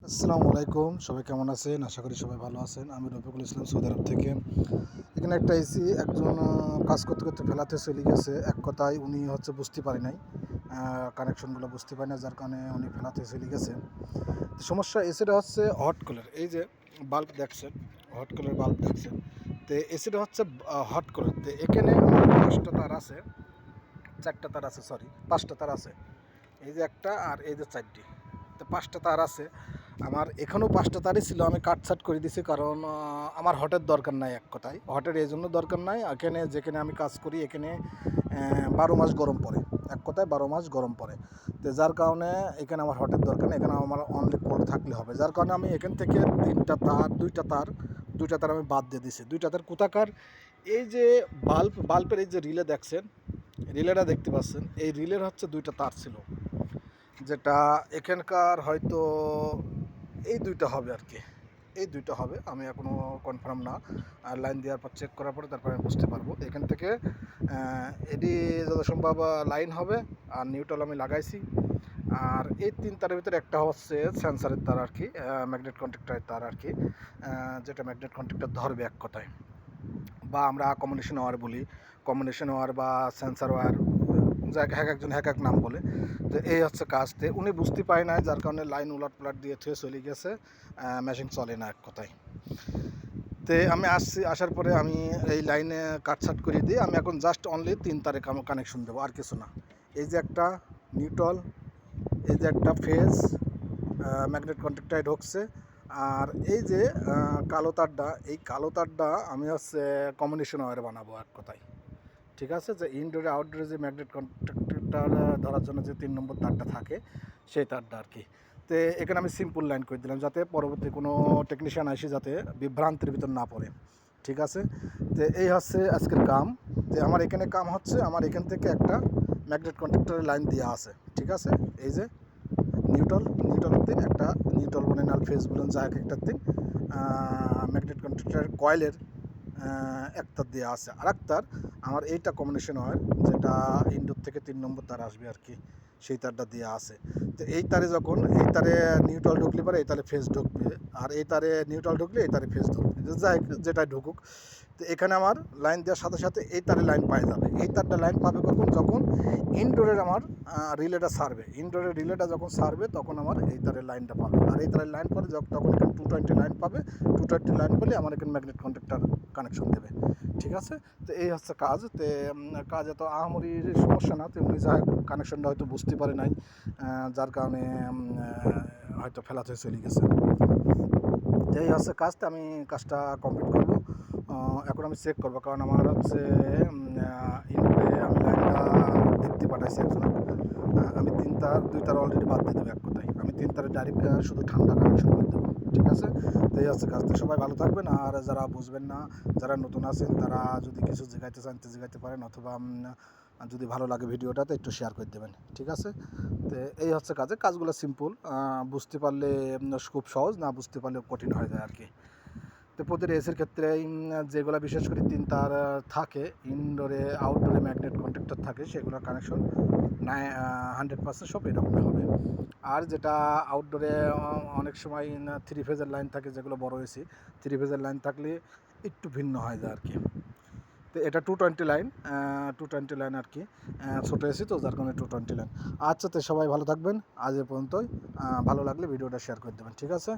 আসসালামু আলাইকুম, সবাই কেমন আছেন? আশা করি সবাই ভালো আছেন। আমি রফিকুল ইসলাম, সৌদি আরব থেকে। এখানে একটা এসি একজন কাজ করতে করতে ফেলাতে চলে গেছে। এক কথায় উনি বুঝতে পারে নাই, কানেকশনগুলো বুঝতে পারে না, যার কারণে উনি ফেলাতে চলে গেছে। তো সমস্যা এসিটা হট কালার, এই যে বাল্ব দেখছেন, হট কালার বাল্ব দেখছেন। তো এসিটা হট কালার। তো এখানে আমার 5টা তার আছে, 4টা তার আছে, সরি 5টা তার আছে। এই যে একটা আর এই যে 4টি, তো 5টা তার আছে। আমার এখানেও 5টা তারই ছিল, আমি কাটছাট করে দিছি, কারণ আমার হটের দরকার নাই। এক কথায় হটের এই জন্য দরকার নাই, এখানে যেখানে আমি কাজ করি এখানে 12 মাস গরম পড়ে। এক কথায় 12 মাস গরম পড়ে। তো যার কারণে এখানে আমার হটের দরকার নেই, এখানে আমার অনলি কোল্ড থাকলে হবে। যার কারণে আমি এখান থেকে 2টা তার আমি বাদ দিয়ে দিছি। 2টা তার কোথাকার, এই যে বাল্বের এই যে রিলে দেখছেন, রিলেটা দেখতে পাচ্ছেন, এই রিলের 2টা তার ছিল, যেটা এখানকার হয়তো এই 2টা হবে আর কি। এই 2টা হবে, আমি এখনও কনফার্ম না। আর লাইন দেওয়ার পর চেক করার পরে তারপরে আমি বুঝতে পারবো। এখান থেকে এটি যত সম্ভব লাইন হবে। আর নিউট্রাল আমি লাগাইছি। আর এই 3 তারের ভিতরে একটা হচ্ছে সেন্সারের তার আর কি, ম্যাগনেট কন্ট্যাক্টরের তার আর কি, যেটা ম্যাগনেট কন্ট্যাক্টর ধরবে এক কথায়, বা আমরা কম্বিনেশন ওয়্যার বলি। কম্বিনেশন ওয়্যার বা সেন্সার ওয়্যার, এক একজন এক নাম বলে। তো এই কাজতে উনি বুঝতে পারে না, যার কারণে লাইন উলাট পালাট দিয়ে থুয়ে চলে গেছে। মেশিন চলে না এক কথায়। তো আমি আসার পরে আমি এই লাইনে কাটছাট করে দিয়ে আমি এখন জাস্ট অনলি 3 তারে কানেকশন দেবো, আর কিছু না। এই যে একটা নিউট্রাল, এই যে একটা ফেজ ম্যাগনেট কন্ট্যাক্টরে ঢুকছে। আর এই যে কালো তারটা, এই কালো তারটা আমি কম্বিনেশন ওয়্যার বানাবো এক কথায়। ঠিক আছে, যে ইনডোরে আউটডোরে যে ম্যাগনেট কন্ট্যাক্টরটা ধরার জন্য যে 3 নম্বর তারটা থাকে, সেই তারটা আর কি। তো এখানে আমি সিম্পল লাইন করে দিলাম, যাতে পরবর্তী কোনো টেকনিশিয়ান আসে যাতে বিভ্রান্তির ভিতর না পড়ে। ঠিক আছে, তো এই আজকের কাম। তো আমার এখানে কাম আমার এখান থেকে একটা ম্যাগনেট কন্ট্যাক্টরের লাইন দেওয়া আছে। ঠিক আছে, এই যে নিউট্রালের দিন একটা, নিউট্রাল বলেন আর ফেজ বলেন, যা একটা দিন ম্যাগনেট কন্ট্রাক্টরের কয়েলের একটা দেওয়া আছে। আর একটার আমার এইটা কম্বিনেশন হয়, যেটা ইনডোর থেকে 3 নম্বর তার আসবে আর কি, সেই তারটা দেওয়া আছে। তো এই তারে যখন এই তারে নিউট্রাল ঢুকলে পারে এই তারে ফেজ ঢুকবে, আর এই তারে নিউট্রাল ঢুকলে এই তারে ফেজ ঢুকবে, যাই যেটাই ঢুকুক। তো এখানে আমার লাইন দেওয়ার সাথে সাথে এই তারে লাইন পাই যাবে। এই তারটা লাইন পাবে কখন? যখন ইনডোরের আমার রিলেটা সারবে। ইনডোরের রিলেটা যখন সারবে তখন আমার এই তারের লাইনটা পাবে। আর এই তারের লাইন পরে তখন এখানে 220 লাইন পাবে। 220 লাইন পেলে আমার এখানে ম্যাগনেট কন্ট্যাক্টর কানেকশন দেবে। ঠিক আছে, তো এই কাজ। তো কাজ এত আহামরি সমস্যা না। তো উনি যা কানেকশনটা হয়তো বুঝতে পারে নাই, যার কারণে হয়তো ফেলাতে চলে গেছে। তো এই কাজটা, আমি কাজটা কমপ্লিট করব। এখন আমি চেক করবো, কারণ আমার ইনপুটে আমি লাইনটা দেখতে পাঠাইছি একজনের। আমি 2 তার অলরেডি বাদ দিয়ে দেবো এক কথায়। আমি 3 তারে ডাইরেক্ট শুধু ঠান্ডা কানেকশন করে দেবো। ঠিক আছে, তো এই কাজটা। সবাই ভালো থাকবেন। আর যারা বুঝবেন না, যারা নতুন আছেন, তারা যদি কিছু জিজ্ঞাসা চান তো জিজ্ঞাসতে পারেন, অথবা যদি ভালো লাগে ভিডিওটা তো একটু শেয়ার করে দেবেন। ঠিক আছে, তো এই কাজগুলো সিম্পল, বুঝতে পারলে খুব সহজ, না বুঝতে পারলে কঠিন হয়ে যায় আর কি। তো প্রতিটা এসির ক্ষেত্রে যেগুলো বিশেষ করে 3 তার থাকে, ইনডোরে আউটডোরে ম্যাগনেট কন্ট্যাক্টর থাকে, সেগুলোর কানেকশন 100% সব এরকমই হবে। আর যেটা আউটডোরে অনেক সময় 3 ফেজের লাইন থাকে, যেগুলো বড় এসি 3 ফেজের লাইন থাকলে একটু ভিন্ন হয়ে যায় আর কি। তো এটা 220 লাইন, 220 লাইন আর কি, ছোটো এসি তো, যার কারণে 220 লাইন। আচ্ছা, তো সবাই ভালো থাকবেন। আজ এ পর্যন্তই। ভালো লাগলে ভিডিওটা শেয়ার করে দেবেন। ঠিক আছে।